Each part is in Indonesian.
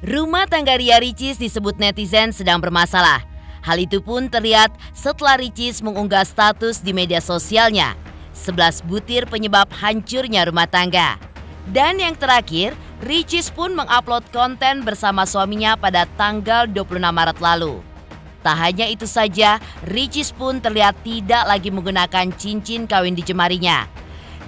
Rumah tangga Ria Ricis disebut netizen sedang bermasalah. Hal itu pun terlihat setelah Ricis mengunggah status di media sosialnya. 11 butir penyebab hancurnya rumah tangga. Dan yang terakhir, Ricis pun mengupload konten bersama suaminya pada tanggal 26 Maret lalu. Tak hanya itu saja, Ricis pun terlihat tidak lagi menggunakan cincin kawin di jemarinya.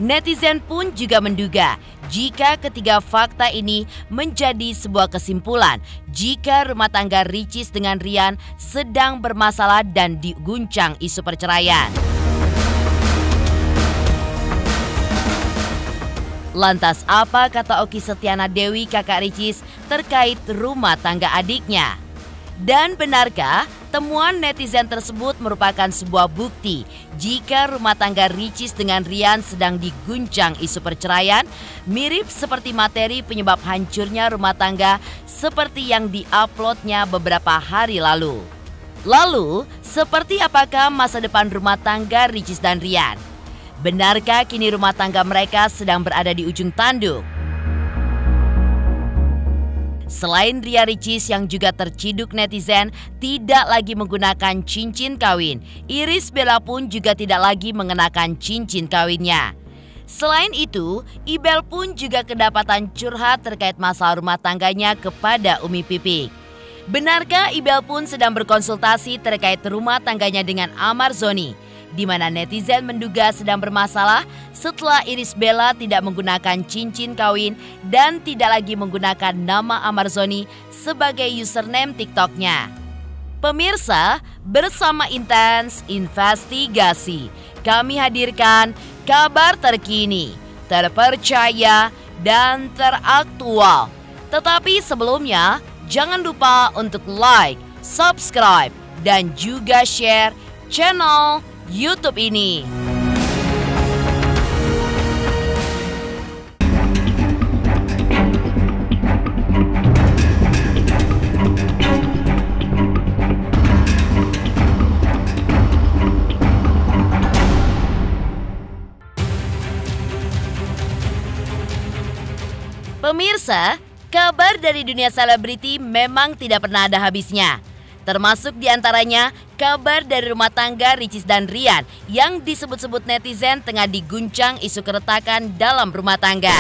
Netizen pun juga menduga jika ketiga fakta ini menjadi sebuah kesimpulan jika rumah tangga Ricis dengan Rian sedang bermasalah dan diguncang isu perceraian. Lantas apa kata Oki Setiana Dewi kakak Ricis terkait rumah tangga adiknya? Dan benarkah temuan netizen tersebut merupakan sebuah bukti jika rumah tangga Ricis dengan Rian sedang diguncang isu perceraian, mirip seperti materi penyebab hancurnya rumah tangga seperti yang diuploadnya beberapa hari lalu. Lalu, seperti apakah masa depan rumah tangga Ricis dan Rian? Benarkah kini rumah tangga mereka sedang berada di ujung tanduk? Selain Ria Ricis yang juga terciduk netizen tidak lagi menggunakan cincin kawin, Irish Bella pun juga tidak lagi mengenakan cincin kawinnya. Selain itu, Ibel pun juga kedapatan curhat terkait masalah rumah tangganya kepada Umi Pipik. Benarkah Ibel pun sedang berkonsultasi terkait rumah tangganya dengan Amar Zoni, di mana netizen menduga sedang bermasalah setelah Irish Bella tidak menggunakan cincin kawin dan tidak lagi menggunakan nama Amar Zoni sebagai username TikToknya. Pemirsa, bersama Intens Investigasi, kami hadirkan kabar terkini, terpercaya, dan teraktual. Tetapi sebelumnya, jangan lupa untuk like, subscribe, dan juga share channel YouTube ini. Pemirsa, kabar dari dunia selebriti memang tidak pernah ada habisnya. Termasuk diantaranya kabar dari rumah tangga Ricis dan Rian yang disebut-sebut netizen tengah diguncang isu keretakan dalam rumah tangga.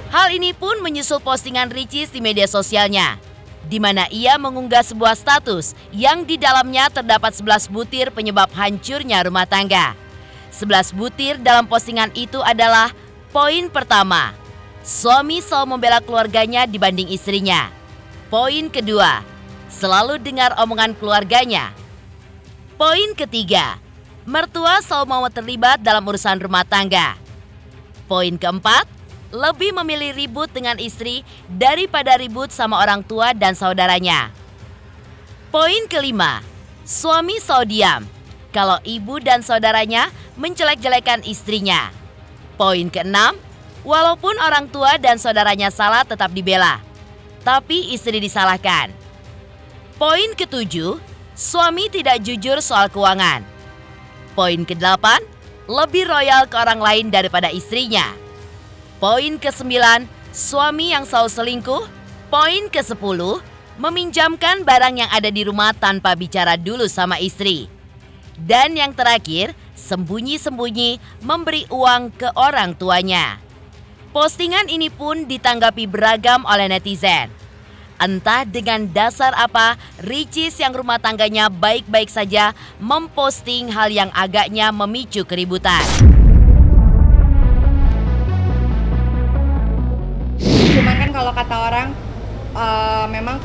Hal ini pun menyusul postingan Ricis di media sosialnya, di mana ia mengunggah sebuah status yang di dalamnya terdapat 11 butir penyebab hancurnya rumah tangga. 11 butir dalam postingan itu adalah: poin pertama, suami selalu membela keluarganya dibanding istrinya. Poin kedua, selalu dengar omongan keluarganya. Poin ketiga, mertua selalu mau terlibat dalam urusan rumah tangga. Poin keempat, lebih memilih ribut dengan istri daripada ribut sama orang tua dan saudaranya. Poin kelima, suami selalu diam kalau ibu dan saudaranya menjelek-jelekan istrinya. Poin keenam, walaupun orang tua dan saudaranya salah tetap dibela, tapi istri disalahkan. Poin ketujuh, suami tidak jujur soal keuangan. Poin kedelapan, lebih royal ke orang lain daripada istrinya. Poin kesembilan, suami yang selalu selingkuh. Poin ke-10, meminjamkan barang yang ada di rumah tanpa bicara dulu sama istri. Dan yang terakhir, sembunyi-sembunyi memberi uang ke orang tuanya. Postingan ini pun ditanggapi beragam oleh netizen. Entah dengan dasar apa, Ricis yang rumah tangganya baik-baik saja memposting hal yang agaknya memicu keributan. Cuman kan kalau kata orang, memang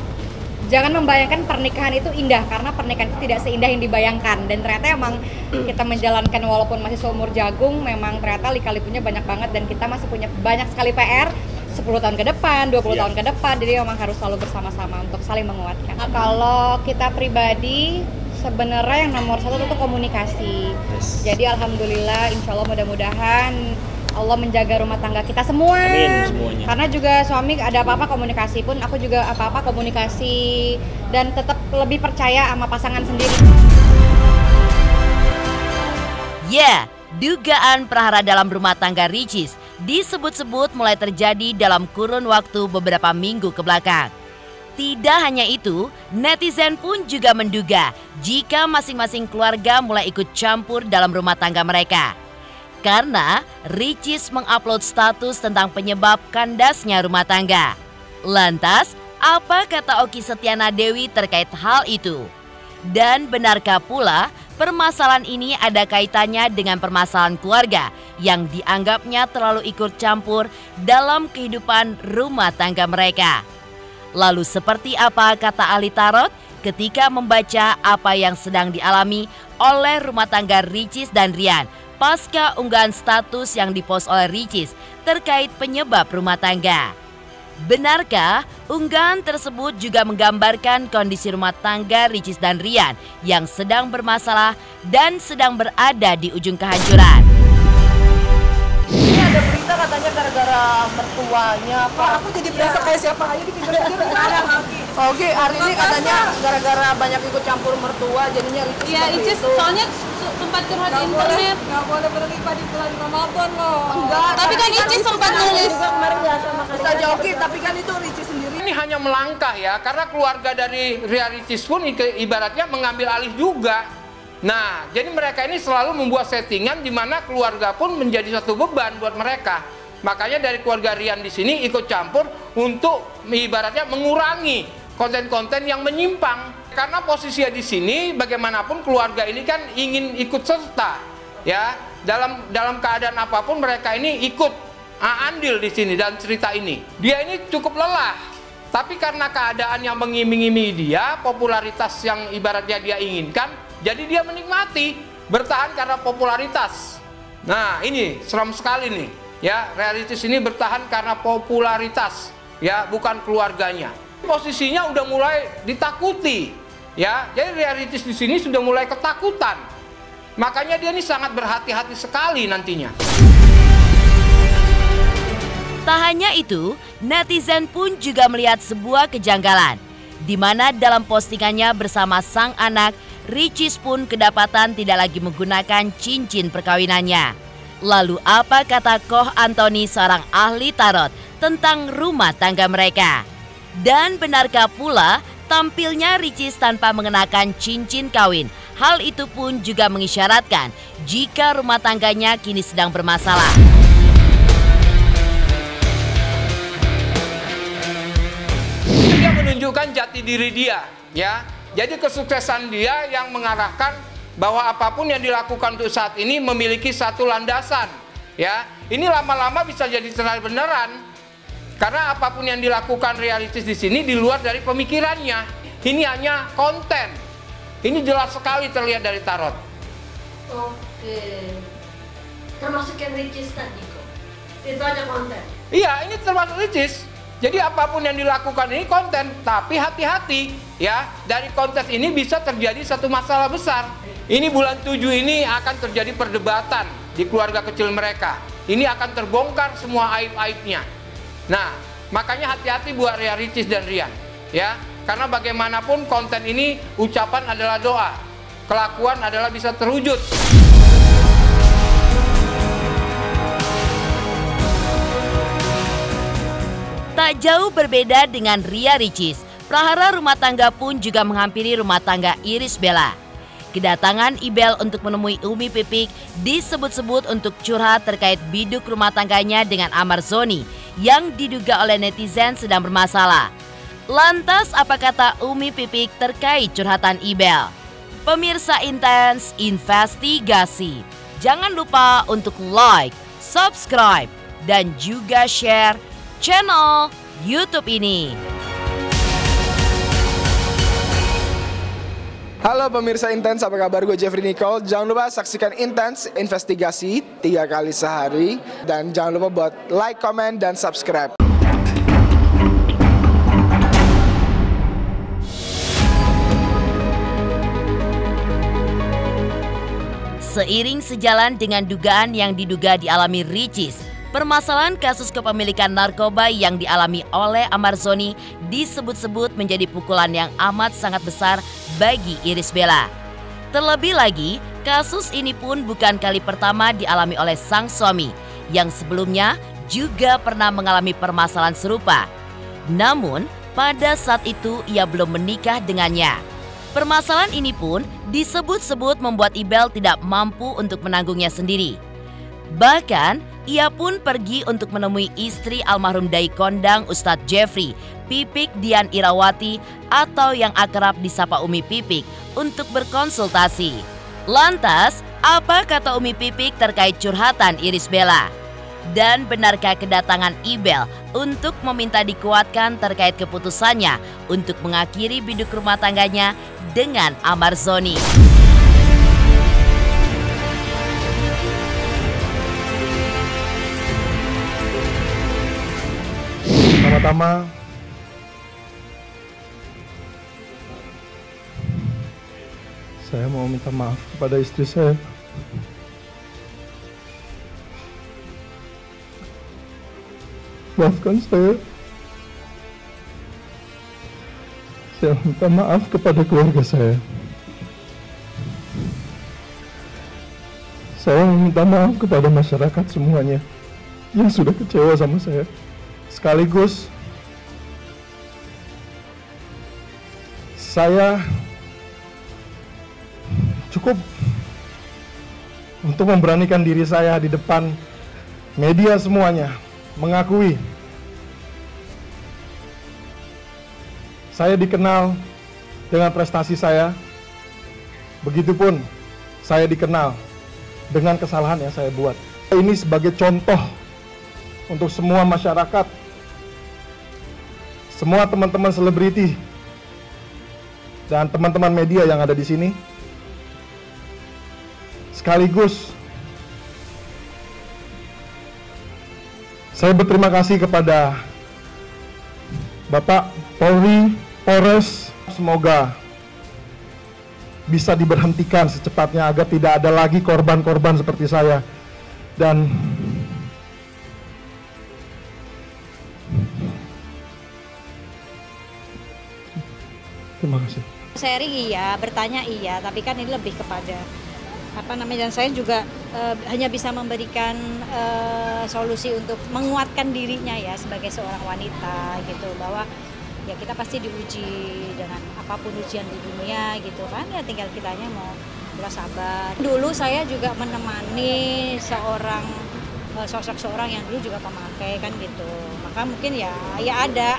jangan membayangkan pernikahan itu indah, karena pernikahan itu tidak seindah yang dibayangkan. Dan ternyata emang kita menjalankan walaupun masih seumur jagung, memang ternyata lika-likunya banyak banget dan kita masih punya banyak sekali PR 10 tahun ke depan, 20 tahun ke depan. Jadi memang harus selalu bersama-sama untuk saling menguatkan. Kalau kita pribadi, sebenarnya yang nomor satu itu komunikasi. Jadi alhamdulillah, insya Allah mudah-mudahan Allah menjaga rumah tangga kita semua. Amin, semuanya. Karena juga suami ada apa-apa komunikasi pun, aku juga apa-apa komunikasi. Dan tetap lebih percaya sama pasangan sendiri. Ya, dugaan prahara dalam rumah tangga Ricis disebut-sebut mulai terjadi dalam kurun waktu beberapa minggu ke belakang. Tidak hanya itu, netizen pun juga menduga jika masing-masing keluarga mulai ikut campur dalam rumah tangga mereka. Karena Ricis mengupload status tentang penyebab kandasnya rumah tangga. Lantas, apa kata Okky Setiana Dewi terkait hal itu? Dan benarkah pula permasalahan ini ada kaitannya dengan permasalahan keluarga yang dianggapnya terlalu ikut campur dalam kehidupan rumah tangga mereka? Lalu seperti apa kata ahli tarot ketika membaca apa yang sedang dialami oleh rumah tangga Ricis dan Rian pasca unggahan status yang dipost oleh Ricis terkait penyebab rumah tangga? Benarkah unggahan tersebut juga menggambarkan kondisi rumah tangga Ricis dan Rian yang sedang bermasalah dan sedang berada di ujung kehancuran? Ini ada berita katanya gara-gara mertuanya. Pak, aku jadi berasa kayak siapa aja dikejar-kejar. Oke, hari ini katanya gara-gara banyak ikut campur mertua jadinya Ricis Iya, seperti Ricis itu. soalnya sempat curhat di internet. Nggak boleh berlipat di bulan Ramadan loh. Enggak, Tapi kan Ricis sempat nulis. Ustaz Oki, tapi kan itu Ricis sendiri. Ini hanya melangkah ya, karena keluarga dari Ria Ricis pun ibaratnya mengambil alih juga. Nah, jadi mereka ini selalu membuat settingan di mana keluarga pun menjadi satu beban buat mereka. Makanya dari keluarga Rian di sini ikut campur untuk ibaratnya mengurangi konten-konten yang menyimpang. Karena posisinya di sini bagaimanapun keluarga ini kan ingin ikut serta ya dalam keadaan apapun mereka ini ikut andil di sini dan cerita ini. Dia ini cukup lelah, tapi karena keadaan yang mengiming-imingi dia, popularitas yang ibaratnya dia inginkan, jadi dia menikmati bertahan karena popularitas. Nah ini seram sekali nih ya, realitis ini bertahan karena popularitas ya, bukan keluarganya. Posisinya udah mulai ditakuti ya, jadi realitis di sini sudah mulai ketakutan. Makanya dia ini sangat berhati-hati sekali nantinya. Tak hanya itu, netizen pun juga melihat sebuah kejanggalan, di mana dalam postingannya bersama sang anak, Ricis pun kedapatan tidak lagi menggunakan cincin perkawinannya. Lalu apa kata Koh Antoni, seorang ahli tarot, tentang rumah tangga mereka? Dan benarkah pula tampilnya Ricis tanpa mengenakan cincin kawin? Hal itu pun juga mengisyaratkan jika rumah tangganya kini sedang bermasalah. Dia menunjukkan jati diri dia ya. Jadi kesuksesan dia yang mengarahkan bahwa apapun yang dilakukan untuk saat ini memiliki satu landasan ya. Ini lama-lama bisa jadi terlalu beneran. Karena apapun yang dilakukan realistis di sini di luar dari pemikirannya. Ini hanya konten. Ini jelas sekali terlihat dari tarot. Oke. Termasuk yang Ricis tadi kok. Itu aja konten. Iya, ini termasuk Ricis. Jadi apapun yang dilakukan ini konten, tapi hati-hati ya. Dari konten ini bisa terjadi satu masalah besar. Ini bulan 7 ini akan terjadi perdebatan di keluarga kecil mereka. Ini akan terbongkar semua aib-aibnya. Nah, makanya hati-hati buat Ria Ricis dan Rian ya. Karena bagaimanapun konten ini ucapan adalah doa. Kelakuan adalah bisa terwujud. Tak jauh berbeda dengan Ria Ricis, prahara rumah tangga pun juga menghampiri rumah tangga Irish Bella. Kedatangan Ibel untuk menemui Umi Pipik disebut-sebut untuk curhat terkait biduk rumah tangganya dengan Amar Zoni yang diduga oleh netizen sedang bermasalah. Lantas apa kata Umi Pipik terkait curhatan Ibel? Pemirsa Intens Investigasi, jangan lupa untuk like, subscribe, dan juga share channel YouTube ini. Halo pemirsa Intens, apa kabar? Gue Jeffrey Nicole. Jangan lupa saksikan Intens Investigasi 3 kali sehari. Dan jangan lupa buat like, comment, dan subscribe. Seiring sejalan dengan dugaan yang diduga dialami Ricis, permasalahan kasus kepemilikan narkoba yang dialami oleh Amar Zoni disebut-sebut menjadi pukulan yang amat sangat besar bagi Irish Bella. Terlebih lagi, kasus ini pun bukan kali pertama dialami oleh sang suami yang sebelumnya juga pernah mengalami permasalahan serupa. Namun, pada saat itu ia belum menikah dengannya. Permasalahan ini pun disebut-sebut membuat Ibel tidak mampu untuk menanggungnya sendiri. Bahkan, ia pun pergi untuk menemui istri almarhum Dai Kondang Ustadz Jeffrey, Pipik Dian Irawati atau yang akrab disapa Umi Pipik untuk berkonsultasi. Lantas, apa kata Umi Pipik terkait curhatan Irish Bella? Dan benarkah kedatangan Ibel untuk meminta dikuatkan terkait keputusannya untuk mengakhiri biduk rumah tangganya dengan Amar Zoni? Pertama-tama, saya mau minta maaf kepada istri saya. Maafkan saya. Saya minta maaf kepada keluarga saya. Saya minta maaf kepada masyarakat semuanya yang sudah kecewa sama saya. Sekaligus saya cukup untuk memberanikan diri saya di depan media semuanya, mengakui saya dikenal dengan prestasi saya, begitupun saya dikenal dengan kesalahan yang saya buat. Ini sebagai contoh untuk semua masyarakat, semua teman-teman selebriti dan teman-teman media yang ada di sini. Sekaligus saya berterima kasih kepada Bapak Polri, Polres, semoga bisa diberhentikan secepatnya agar tidak ada lagi korban-korban seperti saya. Dan terima kasih. Sharing iya, bertanya iya, tapi kan ini lebih kepada dan saya juga hanya bisa memberikan solusi untuk menguatkan dirinya ya sebagai seorang wanita gitu, bahwa ya kita pasti diuji dengan apapun ujian di dunia gitu kan, ya tinggal kitanya mau bersabar. Dulu saya juga menemani sosok seorang yang dulu juga pemakai kan gitu, maka mungkin ya ada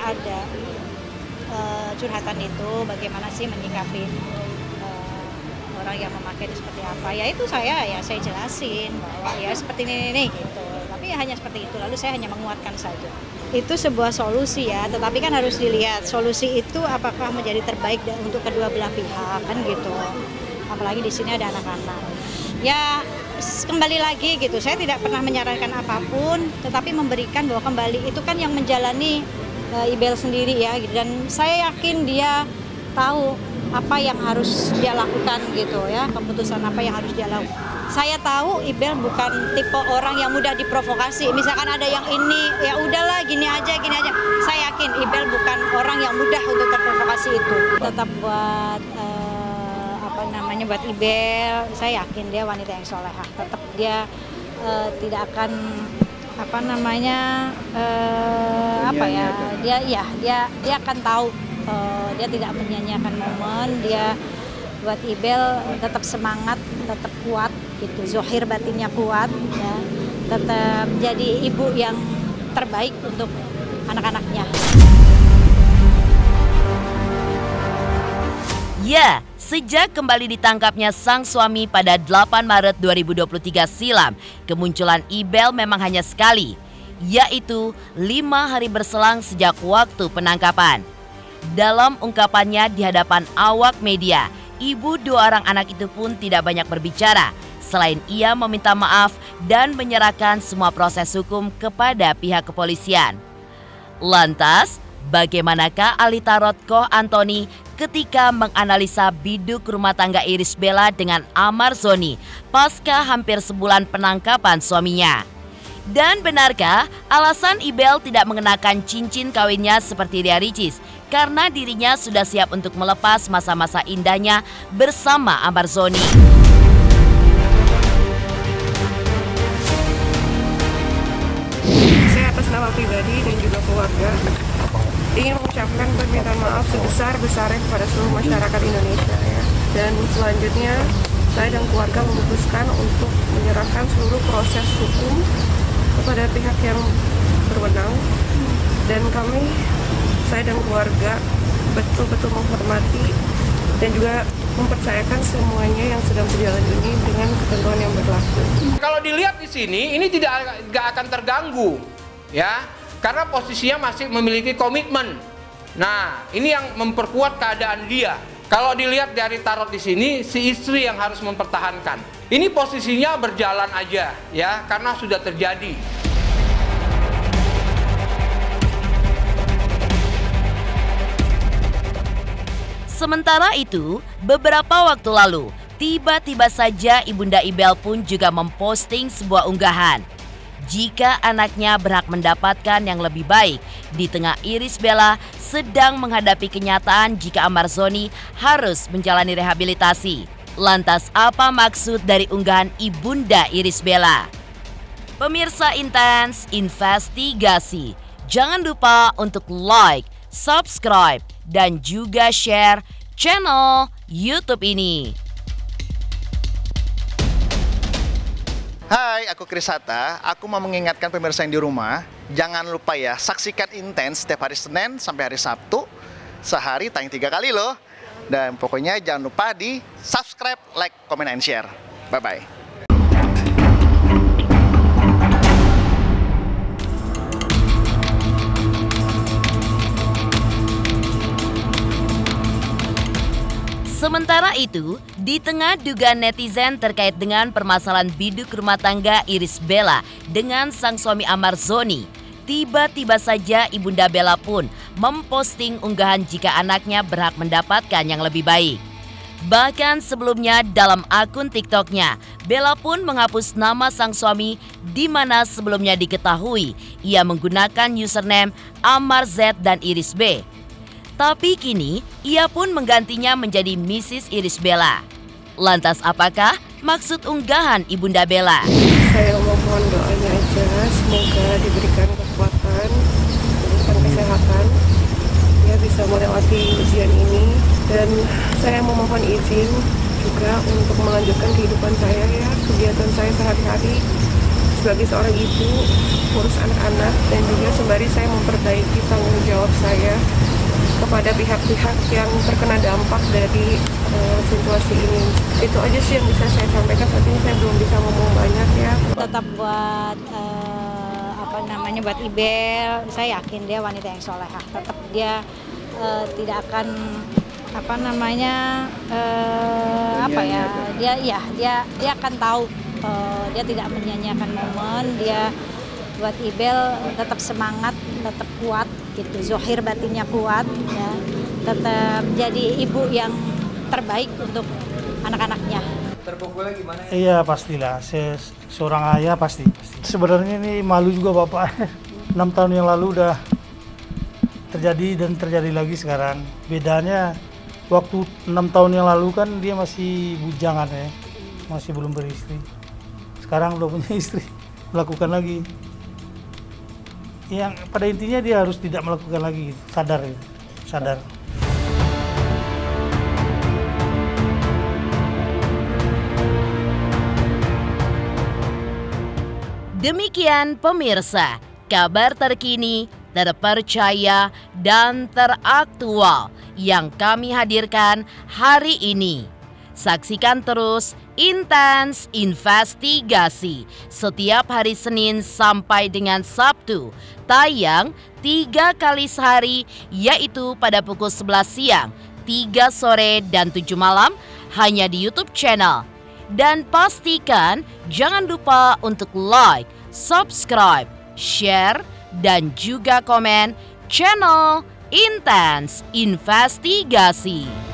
curhatan itu, bagaimana sih menyikapi orang yang memakai itu seperti apa, ya itu saya jelasin bahwa ya seperti ini gitu, tapi ya hanya seperti itu, lalu saya hanya menguatkan saja. Itu sebuah solusi ya, tetapi kan harus dilihat solusi itu apakah menjadi terbaik untuk kedua belah pihak kan gitu, apalagi di sini ada anak-anak. Ya kembali lagi gitu, saya tidak pernah menyarankan apapun, tetapi memberikan bahwa kembali itu kan yang menjalani Ibel sendiri ya gitu. Dan saya yakin dia tahu apa yang harus dia lakukan gitu ya, keputusan apa yang harus dia lakukan. Saya tahu Ibel bukan tipe orang yang mudah diprovokasi. Misalkan ada yang ini, ya udahlah gini aja. Saya yakin Ibel bukan orang yang mudah untuk terprovokasi itu. Tetap buat buat Ibel, saya yakin dia wanita yang solehah. Tetap dia tidak akan dia akan tahu. Dia tidak menyanyiakan momen, dia buat Ibel tetap semangat, tetap kuat gitu, zahir batinnya kuat ya, tetap jadi ibu yang terbaik untuk anak-anaknya. Ya, sejak kembali ditangkapnya sang suami pada 8 Maret 2023 silam, kemunculan Ibel memang hanya sekali, yaitu 5 hari berselang sejak waktu penangkapan. Dalam ungkapannya di hadapan awak media, ibu 2 orang anak itu pun tidak banyak berbicara, selain ia meminta maaf dan menyerahkan semua proses hukum kepada pihak kepolisian. Lantas, bagaimanakah ahli tarot Koh Antoni ketika menganalisa biduk rumah tangga Irish Bella dengan Amar Zoni pasca hampir sebulan penangkapan suaminya? Dan benarkah alasan Ibel tidak mengenakan cincin kawinnya seperti Ria Ricis karena dirinya sudah siap untuk melepas masa-masa indahnya bersama Amar Zoni? Saya pribadi dan juga keluarga ingin mengucapkan permintaan maaf sebesar-besarnya kepada seluruh masyarakat Indonesia ya. Dan selanjutnya saya dan keluarga memutuskan untuk menyerahkan seluruh proses hukum kepada pihak yang berwenang, dan saya dan keluarga betul-betul menghormati dan juga mempercayakan semuanya yang sedang berjalan ini dengan ketentuan yang berlaku. Kalau dilihat di sini, ini tidak akan terganggu, ya, karena posisinya masih memiliki komitmen. Nah, ini yang memperkuat keadaan dia. Kalau dilihat dari tarot di sini, si istri yang harus mempertahankan. Ini posisinya berjalan aja, ya, karena sudah terjadi. Sementara itu, beberapa waktu lalu, tiba-tiba saja Ibunda Ibel pun juga memposting sebuah unggahan. Jika anaknya berhak mendapatkan yang lebih baik, di tengah Irish Bella sedang menghadapi kenyataan jika Amar Zoni harus menjalani rehabilitasi. Lantas apa maksud dari unggahan Ibunda Irish Bella? Pemirsa Intens Investigasi, jangan lupa untuk like, subscribe, dan juga share channel YouTube ini. Hai, aku Krisata. Aku mau mengingatkan pemirsa yang di rumah, jangan lupa ya, saksikan Intens setiap hari Senin sampai hari Sabtu. Sehari tayang 3 kali loh. Dan pokoknya jangan lupa di subscribe, like, comment, and share. Bye-bye. Sementara itu, di tengah dugaan netizen terkait dengan permasalahan biduk rumah tangga Irish Bella dengan sang suami Amar Zoni, tiba-tiba saja Ibunda Bella pun memposting unggahan jika anaknya berhak mendapatkan yang lebih baik. Bahkan sebelumnya dalam akun TikToknya, Bella pun menghapus nama sang suami di mana sebelumnya diketahui ia menggunakan username Amar Z dan Irish B. Tapi kini ia pun menggantinya menjadi Mrs. Irish Bella. Lantas apakah maksud unggahan Ibunda Bella? Saya mohon doanya aja, semoga diberikan kekuatan, diberikan kesehatan, ya bisa melewati ujian ini. Dan saya memohon izin juga untuk melanjutkan kehidupan saya ya, kegiatan saya sehari-hari sebagai seorang ibu, urus anak-anak, dan juga sembari saya memperbaiki tanggung jawab saya kepada pihak-pihak yang terkena dampak dari situasi ini. Itu aja sih yang bisa saya sampaikan. Saat ini saya belum bisa ngomong banyak ya. Tetap buat buat Ibel, saya yakin dia wanita yang solehah. Tetap dia tidak akan dia akan tahu, dia tidak menyanyiakan momen. Dia buat Ibel tetap semangat, tetap kuat gitu, zohir batinnya kuat ya, tetap jadi ibu yang terbaik untuk anak-anaknya. Terpukulnya gimana? Iya pastilah, seorang ayah pasti. Sebenarnya ini malu juga bapak. 6 tahun yang lalu udah terjadi dan terjadi lagi sekarang. Bedanya waktu 6 tahun yang lalu kan dia masih bujangan ya, masih belum beristri. Sekarang udah punya istri, melakukan lagi. Yang pada intinya dia harus tidak melakukan lagi, sadar. Demikian pemirsa, kabar terkini, terpercaya, dan teraktual yang kami hadirkan hari ini. Saksikan terus Intens Investigasi setiap hari Senin sampai dengan Sabtu, tayang 3 kali sehari, yaitu pada pukul 11 siang, 3 sore, dan 7 malam hanya di YouTube channel. Dan pastikan jangan lupa untuk like, subscribe, share, dan juga komen channel Intens Investigasi.